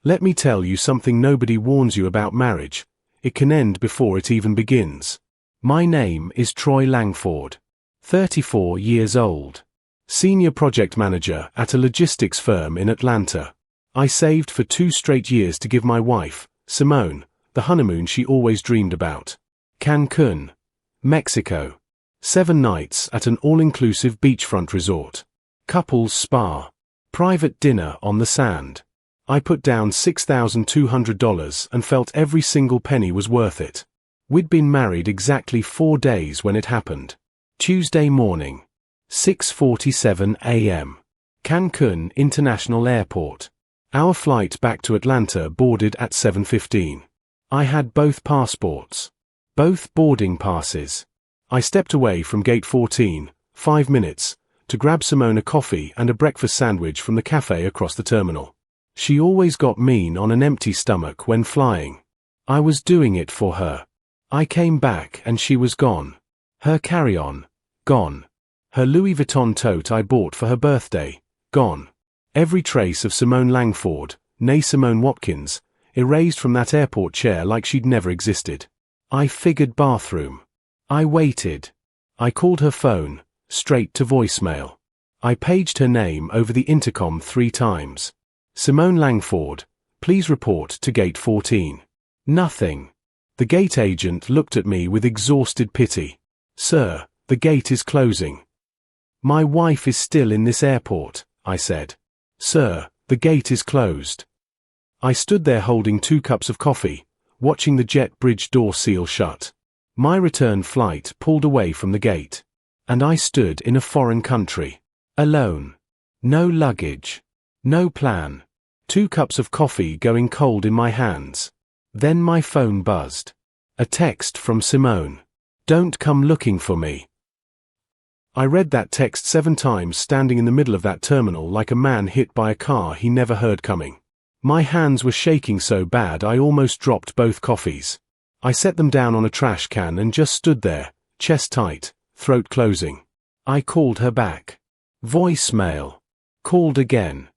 Let me tell you something nobody warns you about marriage. It can end before it even begins. My name is Troy Langford. 34 years old. Senior project manager at a logistics firm in Atlanta. I saved for 2 straight years to give my wife, Simone, the honeymoon she always dreamed about. Cancun, Mexico. 7 nights at an all-inclusive beachfront resort. Couples spa. Private dinner on the sand. I put down $6,200 and felt every single penny was worth it. We'd been married exactly 4 days when it happened. Tuesday morning. 6:47 a.m. Cancun International Airport. Our flight back to Atlanta boarded at 7:15. I had both passports. Both boarding passes. I stepped away from gate 14, 5 minutes, to grab Simone a coffee and a breakfast sandwich from the cafe across the terminal. She always got mean on an empty stomach when flying. I was doing it for her. I came back and she was gone. Her carry-on, gone. Her Louis Vuitton tote I bought for her birthday, gone. Every trace of Simone Langford, née Simone Watkins, erased from that airport chair like she'd never existed. I figured bathroom. I waited. I called her phone, straight to voicemail. I paged her name over the intercom 3 times. Simone Langford, please report to gate 14. Nothing. The gate agent looked at me with exhausted pity. Sir, the gate is closing. My wife is still in this airport, I said. Sir, the gate is closed. I stood there holding 2 cups of coffee, watching the jet bridge door seal shut. My return flight pulled away from the gate. And I stood in a foreign country. Alone. No luggage. No plan. 2 cups of coffee going cold in my hands. Then my phone buzzed. A text from Simone. Don't come looking for me. I read that text 7 times standing in the middle of that terminal like a man hit by a car he never heard coming. My hands were shaking so bad I almost dropped both coffees. I set them down on a trash can and just stood there, chest tight, throat closing. I called her back. Voicemail. Called again.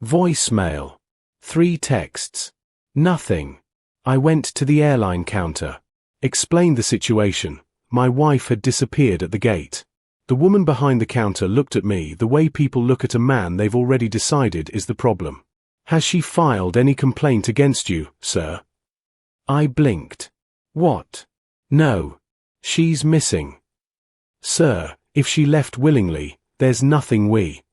Voicemail. 3 texts. Nothing. I went to the airline counter. Explained the situation. My wife had disappeared at the gate. The woman behind the counter looked at me the way people look at a man they've already decided is the problem. Has she filed any complaint against you, sir? I blinked. What? No. She's missing. Sir, if she left willingly, there's nothing we.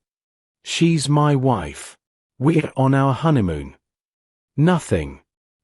She's my wife. We're on our honeymoon. Nothing.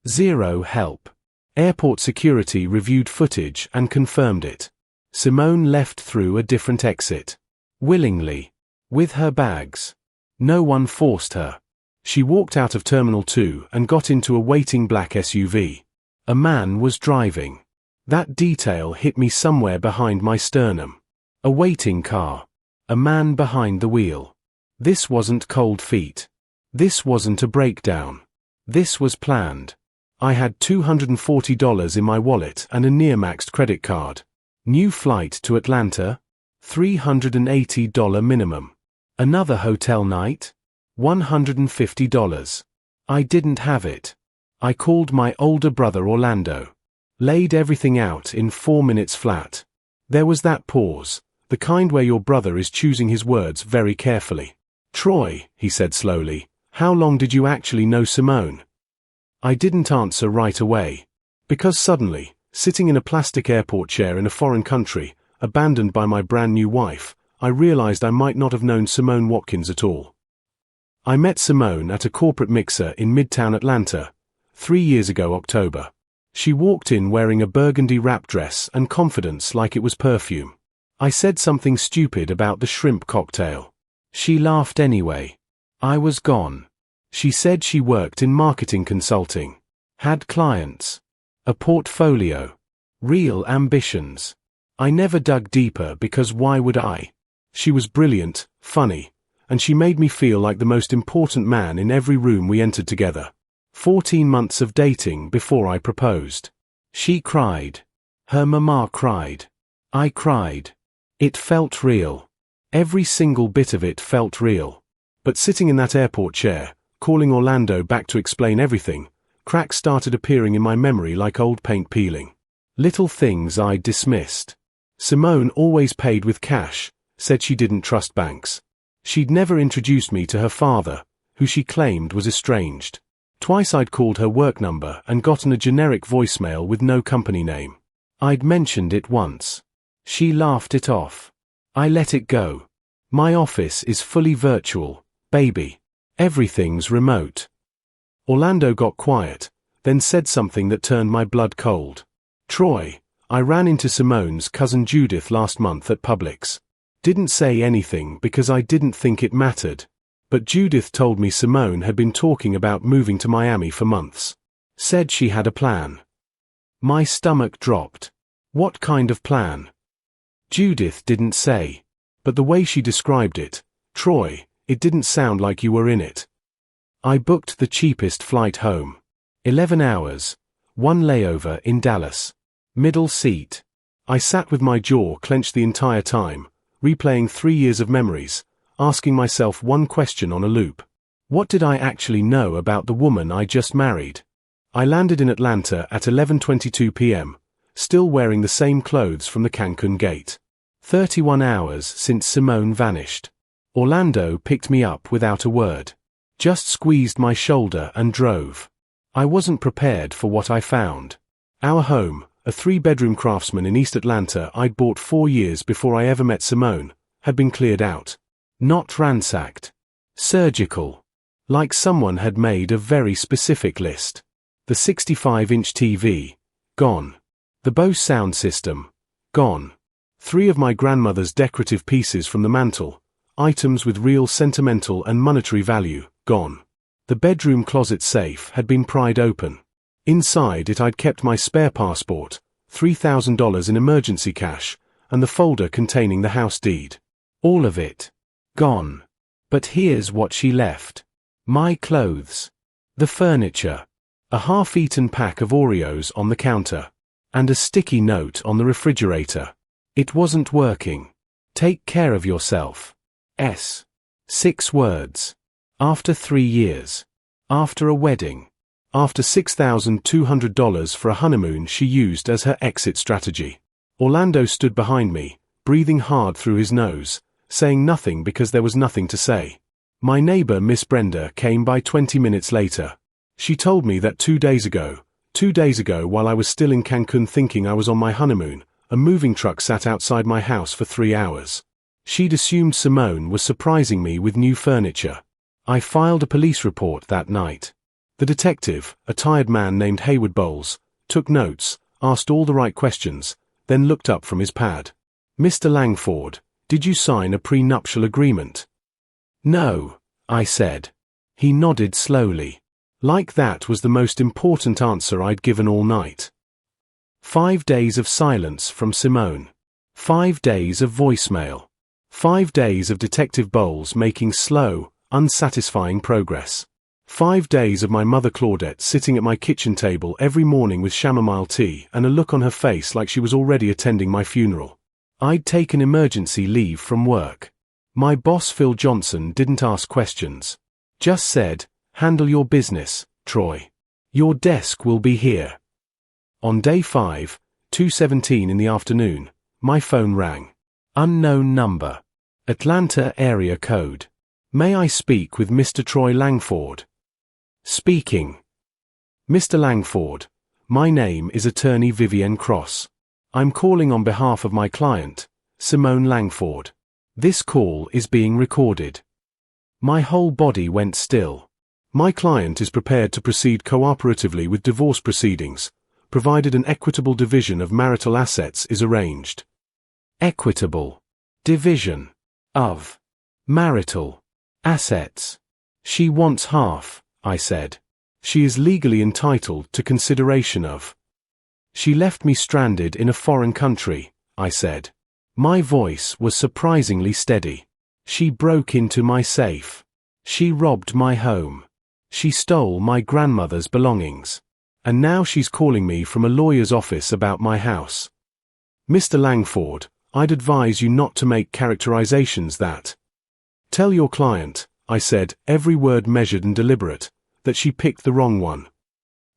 0 help. Airport security reviewed footage and confirmed it. Simone left through a different exit. Willingly. With her bags. No one forced her. She walked out of Terminal 2 and got into a waiting black SUV. A man was driving. That detail hit me somewhere behind my sternum. A waiting car. A man behind the wheel. This wasn't cold feet. This wasn't a breakdown. This was planned. I had $240 in my wallet and a near-maxed credit card. New flight to Atlanta? $380 minimum. Another hotel night? $150. I didn't have it. I called my older brother Orlando. Laid everything out in 4 minutes flat. There was that pause, the kind where your brother is choosing his words very carefully. Troy, he said slowly, how long did you actually know Simone? I didn't answer right away. Because suddenly, sitting in a plastic airport chair in a foreign country, abandoned by my brand new wife, I realized I might not have known Simone Watkins at all. I met Simone at a corporate mixer in Midtown Atlanta, 3 years ago October. She walked in wearing a burgundy wrap dress and confidence like it was perfume. I said something stupid about the shrimp cocktail. She laughed anyway. I was gone. She said she worked in marketing consulting. Had clients. A portfolio. Real ambitions. I never dug deeper because why would I? She was brilliant, funny, and she made me feel like the most important man in every room we entered together. 14 months of dating before I proposed. She cried. Her mama cried. I cried. It felt real. Every single bit of it felt real. But sitting in that airport chair, calling Orlando back to explain everything, cracks started appearing in my memory like old paint peeling. Little things I'd dismissed. Simone always paid with cash, said she didn't trust banks. She'd never introduced me to her father, who she claimed was estranged. Twice I'd called her work number and gotten a generic voicemail with no company name. I'd mentioned it once. She laughed it off. I let it go. My office is fully virtual, baby. Everything's remote. Orlando got quiet, then said something that turned my blood cold. Troy, I ran into Simone's cousin Judith last month at Publix. Didn't say anything because I didn't think it mattered. But Judith told me Simone had been talking about moving to Miami for months. Said she had a plan. My stomach dropped. What kind of plan? Judith didn't say. But the way she described it, Troy, it didn't sound like you were in it. I booked the cheapest flight home. 11 hours. 1 layover in Dallas. Middle seat. I sat with my jaw clenched the entire time, replaying 3 years of memories, asking myself one question on a loop. What did I actually know about the woman I just married? I landed in Atlanta at 11:22 p.m., still wearing the same clothes from the Cancun gate. 31 hours since Simone vanished. Orlando picked me up without a word. Just squeezed my shoulder and drove. I wasn't prepared for what I found. Our home, a 3-bedroom craftsman in East Atlanta I'd bought 4 years before I ever met Simone, had been cleared out. Not ransacked. Surgical. Like someone had made a very specific list. The 65-inch TV. Gone. The Bose sound system. Gone. 3 of my grandmother's decorative pieces from the mantel, items with real sentimental and monetary value, gone. The bedroom closet safe had been pried open. Inside it I'd kept my spare passport, $3,000 in emergency cash, and the folder containing the house deed. All of it. Gone. But here's what she left. My clothes. The furniture. A half-eaten pack of Oreos on the counter. And a sticky note on the refrigerator. It wasn't working. Take care of yourself. 6 words. After 3 years. After a wedding. After $6,200 for a honeymoon she used as her exit strategy. Orlando stood behind me, breathing hard through his nose, saying nothing because there was nothing to say. My neighbor Miss Brenda came by 20 minutes later. She told me that 2 days ago while I was still in Cancun thinking I was on my honeymoon, a moving truck sat outside my house for 3 hours. She'd assumed Simone was surprising me with new furniture. I filed a police report that night. The detective, a tired man named Hayward Bowles, took notes, asked all the right questions, then looked up from his pad. Mr. Langford, did you sign a prenuptial agreement? No, I said. He nodded slowly. Like that was the most important answer I'd given all night. 5 days of silence from Simone. 5 days of voicemail. 5 days of Detective Bowles making slow, unsatisfying progress. 5 days of my mother Claudette sitting at my kitchen table every morning with chamomile tea and a look on her face like she was already attending my funeral. I'd taken emergency leave from work. My boss Phil Johnson didn't ask questions. Just said, handle your business, Troy. Your desk will be here. On day 5, 2:17 in the afternoon, my phone rang. Unknown number. Atlanta area code. May I speak with Mr. Troy Langford? Speaking. Mr. Langford, my name is Attorney Vivienne Cross. I'm calling on behalf of my client, Simone Langford. This call is being recorded. My whole body went still. My client is prepared to proceed cooperatively with divorce proceedings, provided an equitable division of marital assets is arranged. Equitable division of marital assets. She wants half, I said. She is legally entitled to consideration of. She left me stranded in a foreign country, I said. My voice was surprisingly steady. She broke into my safe. She robbed my home. She stole my grandmother's belongings. And now she's calling me from a lawyer's office about my house. Mr. Langford, I'd advise you not to make characterizations that. Tell your client, I said, every word measured and deliberate, that she picked the wrong one.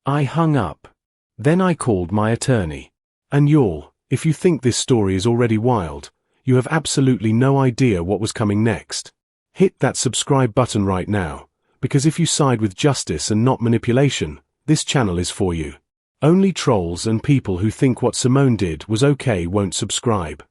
I hung up. Then I called my attorney. And y'all, if you think this story is already wild, you have absolutely no idea what was coming next. Hit that subscribe button right now, because if you side with justice and not manipulation, this channel is for you. Only trolls and people who think what Simone did was okay won't subscribe.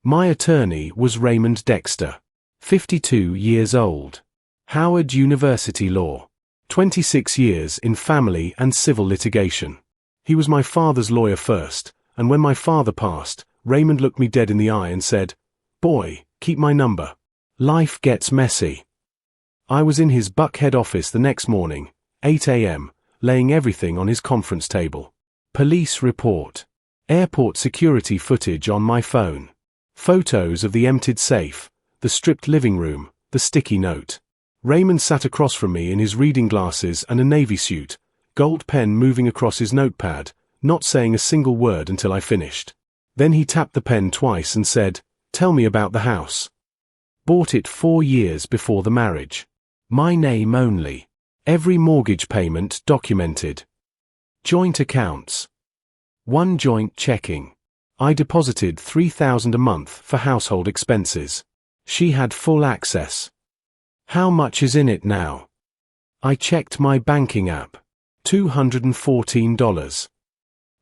My attorney was Raymond Dexter, 52 years old. Howard University Law. 26 years in family and civil litigation. He was my father's lawyer first, and when my father passed, Raymond looked me dead in the eye and said, "Boy, keep my number. Life gets messy." I was in his Buckhead office the next morning, 8 a.m., laying everything on his conference table. Police report. Airport security footage on my phone. Photos of the emptied safe, the stripped living room, the sticky note. Raymond sat across from me in his reading glasses and a navy suit, gold pen moving across his notepad, not saying a single word until I finished. Then he tapped the pen twice and said, "Tell me about the house." Bought it 4 years before the marriage. My name only. Every mortgage payment documented. Joint accounts. One joint checking. I deposited $3,000 a month for household expenses. She had full access. How much is in it now? I checked my banking app. $214.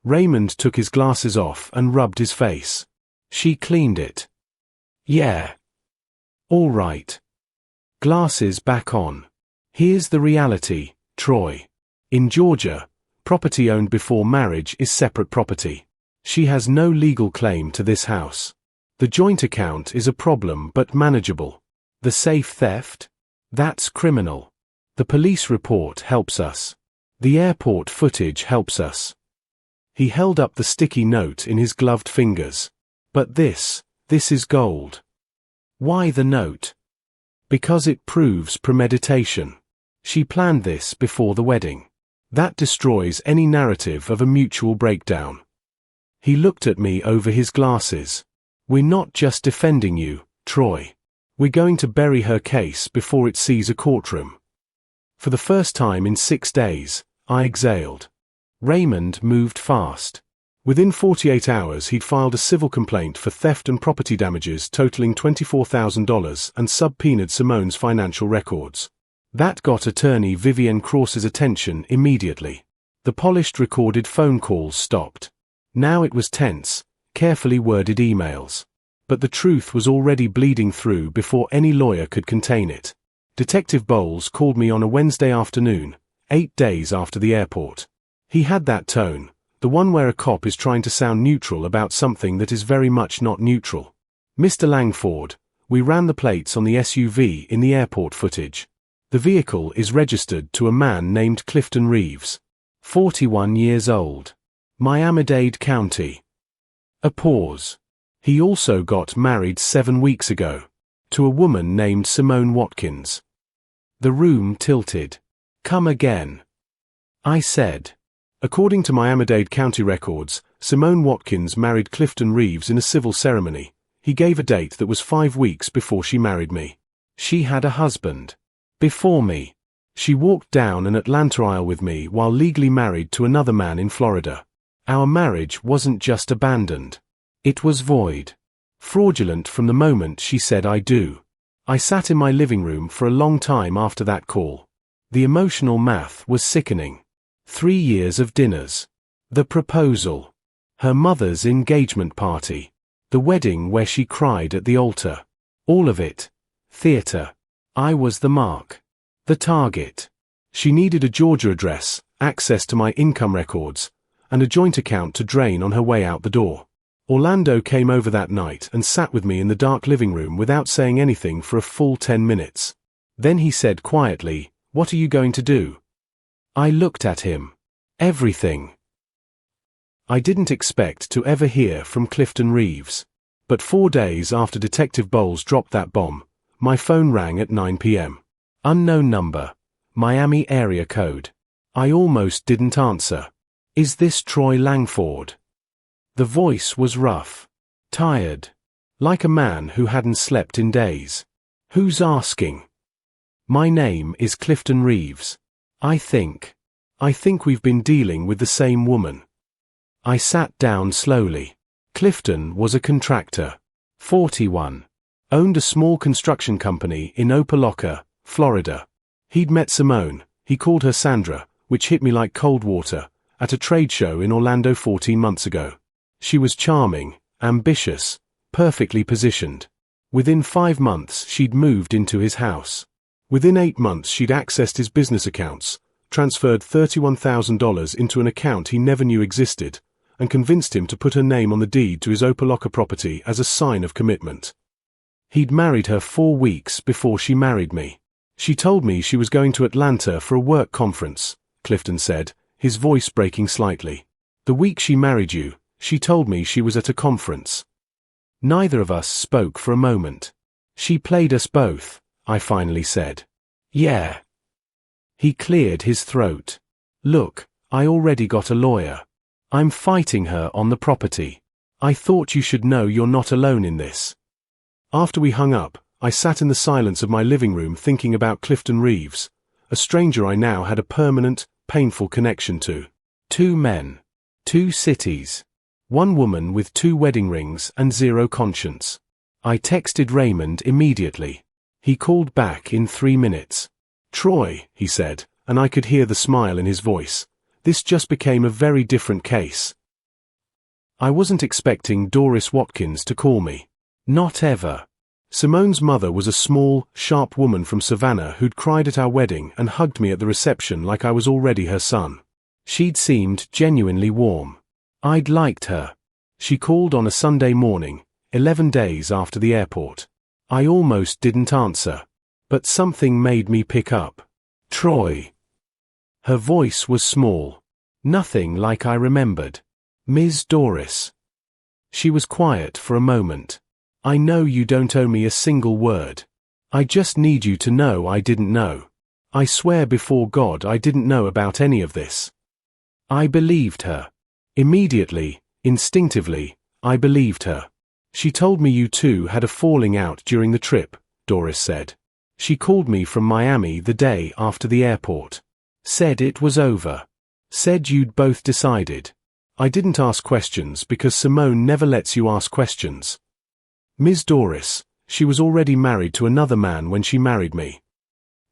Raymond took his glasses off and rubbed his face. She cleaned it. Yeah. All right. Glasses back on. Here's the reality, Troy. In Georgia, property owned before marriage is separate property. She has no legal claim to this house. The joint account is a problem but manageable. The safe theft? That's criminal. The police report helps us. The airport footage helps us. He held up the sticky note in his gloved fingers. But this is gold. Why the note? Because it proves premeditation. She planned this before the wedding. That destroys any narrative of a mutual breakdown. He looked at me over his glasses. We're not just defending you, Troy. We're going to bury her case before it sees a courtroom. For the first time in 6 days, I exhaled. Raymond moved fast. Within 48 hours he'd filed a civil complaint for theft and property damages totaling $24,000 and subpoenaed Simone's financial records. That got attorney Vivienne Cross's attention immediately. The polished recorded phone calls stopped. Now it was tense, carefully worded emails. But the truth was already bleeding through before any lawyer could contain it. Detective Bowles called me on a Wednesday afternoon, 8 days after the airport. He had that tone, the one where a cop is trying to sound neutral about something that is very much not neutral. "Mr. Langford, we ran the plates on the SUV in the airport footage. The vehicle is registered to a man named Clifton Reeves, 41 years old. Miami-Dade County." A pause. He also got married 7 weeks ago. To a woman named Simone Watkins. The room tilted. "Come again." I said. According to Miami-Dade County records, Simone Watkins married Clifton Reeves in a civil ceremony. He gave a date that was 5 weeks before she married me. She had a husband. Before me. She walked down an Atlanta aisle with me while legally married to another man in Florida. Our marriage wasn't just abandoned. It was void. Fraudulent from the moment she said "I do." I sat in my living room for a long time after that call. The emotional math was sickening. 3 years of dinners. The proposal. Her mother's engagement party. The wedding where she cried at the altar. All of it. Theater. I was the mark. The target. She needed a Georgia address, access to my income records, and a joint account to drain on her way out the door. Orlando came over that night and sat with me in the dark living room without saying anything for a full 10 minutes. Then he said quietly, "What are you going to do?" I looked at him. Everything. I didn't expect to ever hear from Clifton Reeves. But 4 days after Detective Bowles dropped that bomb, my phone rang at 9 p.m. Unknown number. Miami area code. I almost didn't answer. "Is this Troy Langford?" The voice was rough. Tired. Like a man who hadn't slept in days. "Who's asking?" My name is Clifton Reeves. I think we've been dealing with the same woman. I sat down slowly. Clifton was a contractor. 41. Owned a small construction company in Opelika, Florida. He'd met Simone, he called her Sandra, which hit me like cold water, at a trade show in Orlando 14 months ago. She was charming, ambitious, perfectly positioned. Within 5 months she'd moved into his house. Within 8 months she'd accessed his business accounts, transferred $31,000 into an account he never knew existed, and convinced him to put her name on the deed to his Opelika property as a sign of commitment. He'd married her 4 weeks before she married me. She told me she was going to Atlanta for a work conference, Clifton said, his voice breaking slightly. The week she married you, she told me she was at a conference. Neither of us spoke for a moment. She played us both, I finally said. Yeah. He cleared his throat. Look, I already got a lawyer. I'm fighting her on the property. I thought you should know you're not alone in this. After we hung up, I sat in the silence of my living room thinking about Clifton Reeves, a stranger I now had a permanent, painful connection to. 2 men. 2 cities. 1 woman with 2 wedding rings and 0 conscience. I texted Raymond immediately. He called back in 3 minutes. Troy, he said, and I could hear the smile in his voice. This just became a very different case. I wasn't expecting Doris Watkins to call me. Not ever. Simone's mother was a small, sharp woman from Savannah who'd cried at our wedding and hugged me at the reception like I was already her son. She'd seemed genuinely warm. I'd liked her. She called on a Sunday morning, 11 days after the airport. I almost didn't answer. But something made me pick up. Troy. Her voice was small. Nothing like I remembered. Ms. Doris. She was quiet for a moment. I know you don't owe me a single word. I just need you to know I didn't know. I swear before God I didn't know about any of this. I believed her. Immediately, instinctively, I believed her. She told me you two had a falling out during the trip, Doris said. She called me from Miami the day after the airport. Said it was over. Said you'd both decided. I didn't ask questions because Simone never lets you ask questions. Ms. Doris, she was already married to another man when she married me.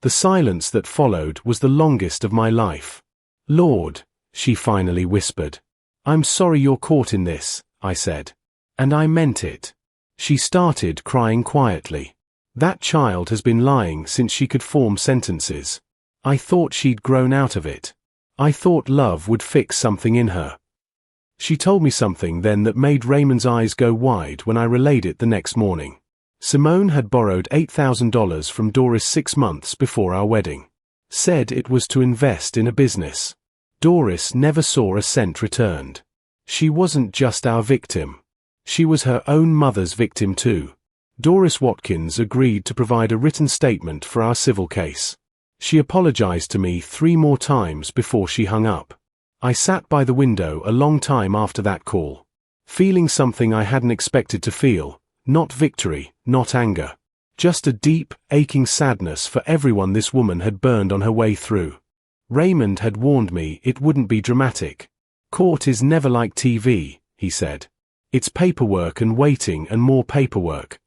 The silence that followed was the longest of my life. Lord, she finally whispered. I'm sorry you're caught in this, I said. And I meant it. She started crying quietly. That child has been lying since she could form sentences. I thought she'd grown out of it. I thought love would fix something in her. She told me something then that made Raymond's eyes go wide when I relayed it the next morning. Simone had borrowed $8,000 from Doris 6 months before our wedding. Said it was to invest in a business. Doris never saw a cent returned. She wasn't just our victim. She was her own mother's victim too. Doris Watkins agreed to provide a written statement for our civil case. She apologized to me 3 more times before she hung up. I sat by the window a long time after that call, feeling something I hadn't expected to feel, not victory, not anger. Just a deep, aching sadness for everyone this woman had burned on her way through. Raymond had warned me it wouldn't be dramatic. Court is never like TV, he said. It's paperwork and waiting and more paperwork.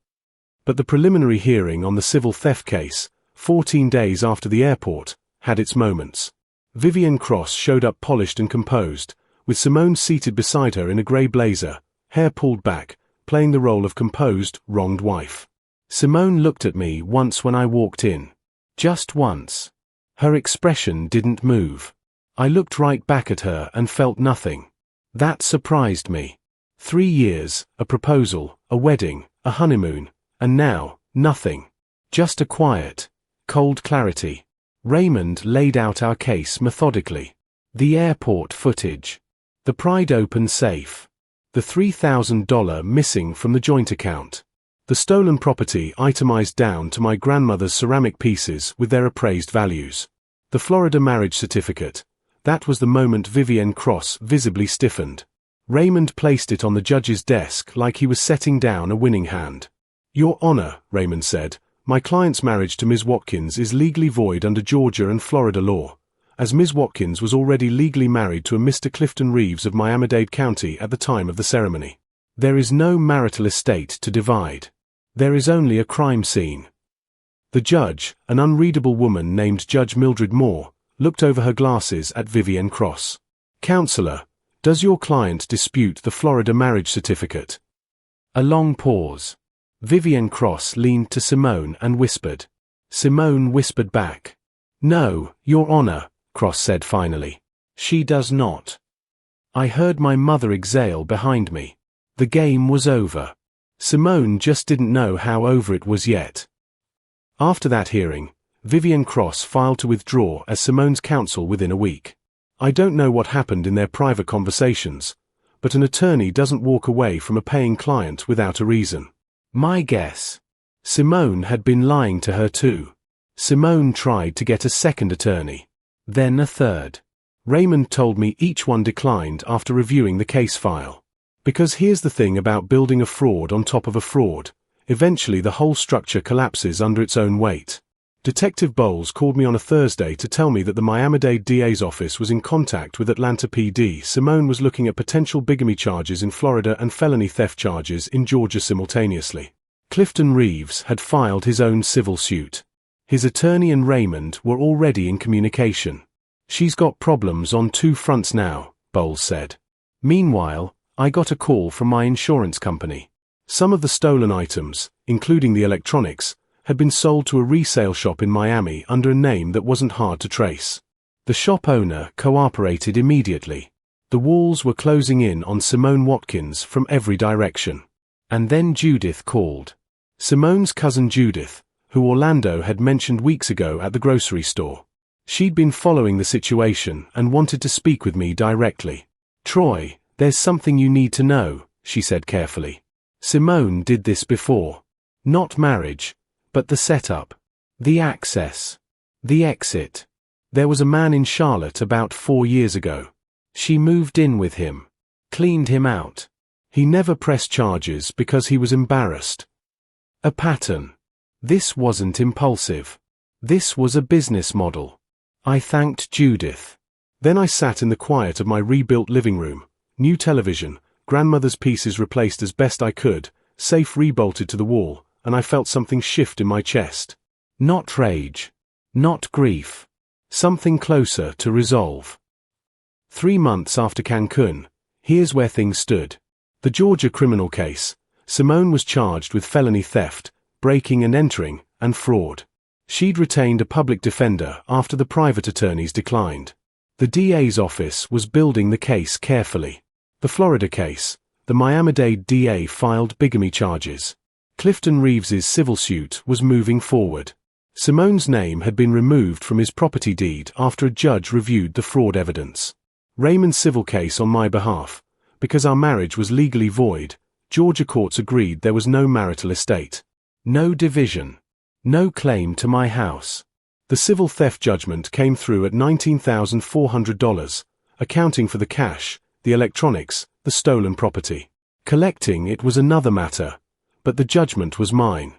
But the preliminary hearing on the civil theft case, 14 days after the airport, had its moments. Vivienne Cross showed up polished and composed, with Simone seated beside her in a grey blazer, hair pulled back, playing the role of composed, wronged wife. Simone looked at me once when I walked in. Just once. Her expression didn't move. I looked right back at her and felt nothing. That surprised me. 3 years, a proposal, a wedding, a honeymoon, and now, nothing. Just a quiet, cold clarity. Raymond laid out our case methodically. The airport footage. The Pride Open safe. The $3,000 missing from the joint account. The stolen property itemized down to my grandmother's ceramic pieces with their appraised values. The Florida marriage certificate. That was the moment Vivienne Cross visibly stiffened. Raymond placed it on the judge's desk like he was setting down a winning hand. Your Honor, Raymond said, My client's marriage to Ms. Watkins is legally void under Georgia and Florida law, as Ms. Watkins was already legally married to a Mr. Clifton Reeves of Miami-Dade County at the time of the ceremony. There is no marital estate to divide. There is only a crime scene. The judge, an unreadable woman named Judge Mildred Moore, looked over her glasses at Vivienne Cross. Counselor, does your client dispute the Florida marriage certificate? A long pause. Vivienne Cross leaned to Simone and whispered. Simone whispered back. No, Your Honor, Cross said finally. She does not. I heard my mother exhale behind me. The game was over. Simone just didn't know how over it was yet. After that hearing, Vivienne Cross filed to withdraw as Simone's counsel within a week. I don't know what happened in their private conversations, but an attorney doesn't walk away from a paying client without a reason. My guess. Simone had been lying to her too. Simone tried to get a second attorney. Then a third. Raymond told me each one declined after reviewing the case file. Because here's the thing about building a fraud on top of a fraud. Eventually the whole structure collapses under its own weight. Detective Bowles called me on a Thursday to tell me that the Miami-Dade DA's office was in contact with Atlanta PD. Simone was looking at potential bigamy charges in Florida and felony theft charges in Georgia simultaneously. Clifton Reeves had filed his own civil suit. His attorney and Raymond were already in communication. She's got problems on two fronts now, Bowles said. Meanwhile, I got a call from my insurance company. Some of the stolen items, including the electronics, had been sold to a resale shop in Miami under a name that wasn't hard to trace. The shop owner cooperated immediately. The walls were closing in on Simone Watkins from every direction. And then Judith called. Simone's cousin Judith, who Orlando had mentioned weeks ago at the grocery store. She'd been following the situation and wanted to speak with me directly. Troy, there's something you need to know, she said carefully. Simone did this before. Not marriage, but the setup. The access. The exit. There was a man in Charlotte about 4 years ago. She moved in with him. Cleaned him out. He never pressed charges because he was embarrassed. A pattern. This wasn't impulsive. This was a business model. I thanked Judith. Then I sat in the quiet of my rebuilt living room, new television, grandmother's pieces replaced as best I could, safe rebolted to the wall, and I felt something shift in my chest. Not rage. Not grief. Something closer to resolve. 3 months after Cancun, here's where things stood. The Georgia criminal case. Simone was charged with felony theft, breaking and entering, and fraud. She'd retained a public defender after the private attorneys declined. The DA's office was building the case carefully. The Florida case. The Miami-Dade DA filed bigamy charges. Clifton Reeves's civil suit was moving forward. Simone's name had been removed from his property deed after a judge reviewed the fraud evidence. Raymond's civil case on my behalf. Because our marriage was legally void, Georgia courts agreed there was no marital estate. No division. No claim to my house. The civil theft judgment came through at $19,400, accounting for the cash, the electronics, the stolen property. Collecting it was another matter, but the judgment was mine.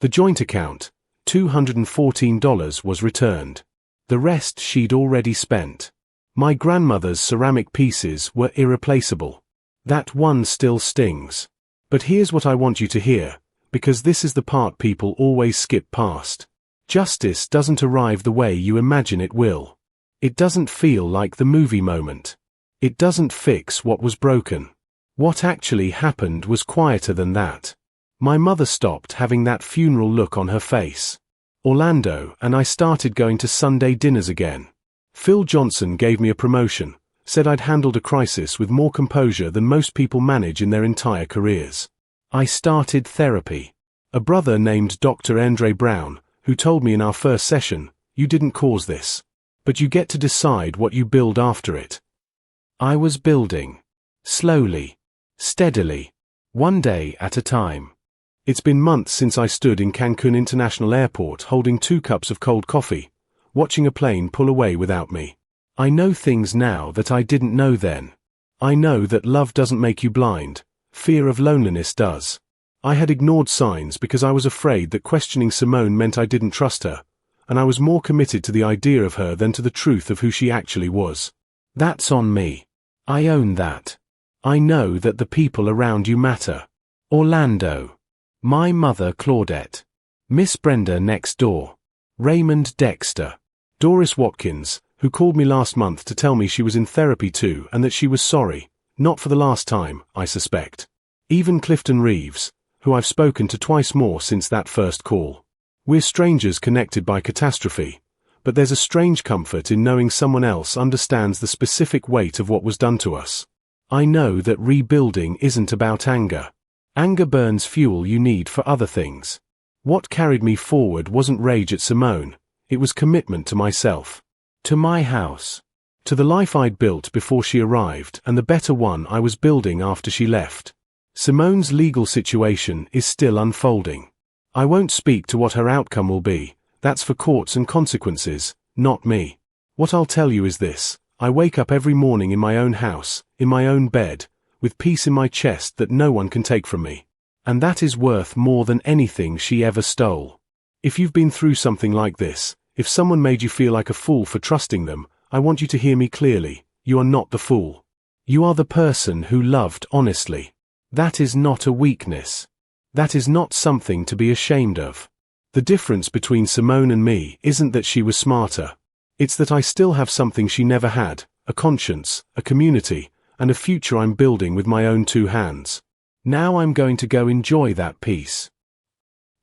The joint account, $214, was returned. The rest she'd already spent. My grandmother's ceramic pieces were irreplaceable. That one still stings. But here's what I want you to hear, because this is the part people always skip past. Justice doesn't arrive the way you imagine it will. It doesn't feel like the movie moment. It doesn't fix what was broken. What actually happened was quieter than that. My mother stopped having that funeral look on her face. Orlando and I started going to Sunday dinners again. Phil Johnson gave me a promotion, said I'd handled a crisis with more composure than most people manage in their entire careers. I started therapy. A brother named Dr. Andre Brown, who told me in our first session, "You didn't cause this, but you get to decide what you build after it." I was building. Slowly. Steadily. One day at a time. It's been months since I stood in Cancun International Airport holding 2 cups of cold coffee, watching a plane pull away without me. I know things now that I didn't know then. I know that love doesn't make you blind, fear of loneliness does. I had ignored signs because I was afraid that questioning Simone meant I didn't trust her, and I was more committed to the idea of her than to the truth of who she actually was. That's on me. I own that. I know that the people around you matter. Orlando. My mother Claudette. Miss Brenda next door. Raymond Dexter. Doris Watkins, who called me last month to tell me she was in therapy too and that she was sorry, not for the last time, I suspect. Even Clifton Reeves, who I've spoken to twice more since that first call. We're strangers connected by catastrophe, but there's a strange comfort in knowing someone else understands the specific weight of what was done to us. I know that rebuilding isn't about anger. Anger burns fuel you need for other things. What carried me forward wasn't rage at Simone, it was commitment to myself. To my house. To the life I'd built before she arrived and the better one I was building after she left. Simone's legal situation is still unfolding. I won't speak to what her outcome will be, that's for courts and consequences, not me. What I'll tell you is this, I wake up every morning in my own house, in my own bed, with peace in my chest that no one can take from me. And that is worth more than anything she ever stole. If you've been through something like this, if someone made you feel like a fool for trusting them, I want you to hear me clearly, you are not the fool. You are the person who loved honestly. That is not a weakness. That is not something to be ashamed of. The difference between Simone and me isn't that she was smarter. It's that I still have something she never had, a conscience, a community, and a future I'm building with my own 2 hands. Now I'm going to go enjoy that peace.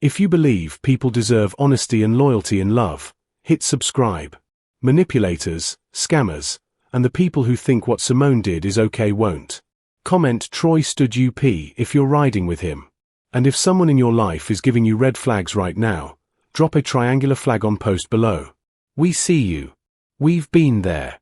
If you believe people deserve honesty and loyalty and love, hit subscribe. Manipulators, scammers, and the people who think what Simone did is okay won't. Comment Troy stood UP if you're riding with him. And if someone in your life is giving you red flags right now, drop a triangular flag on post below. We see you. We've been there.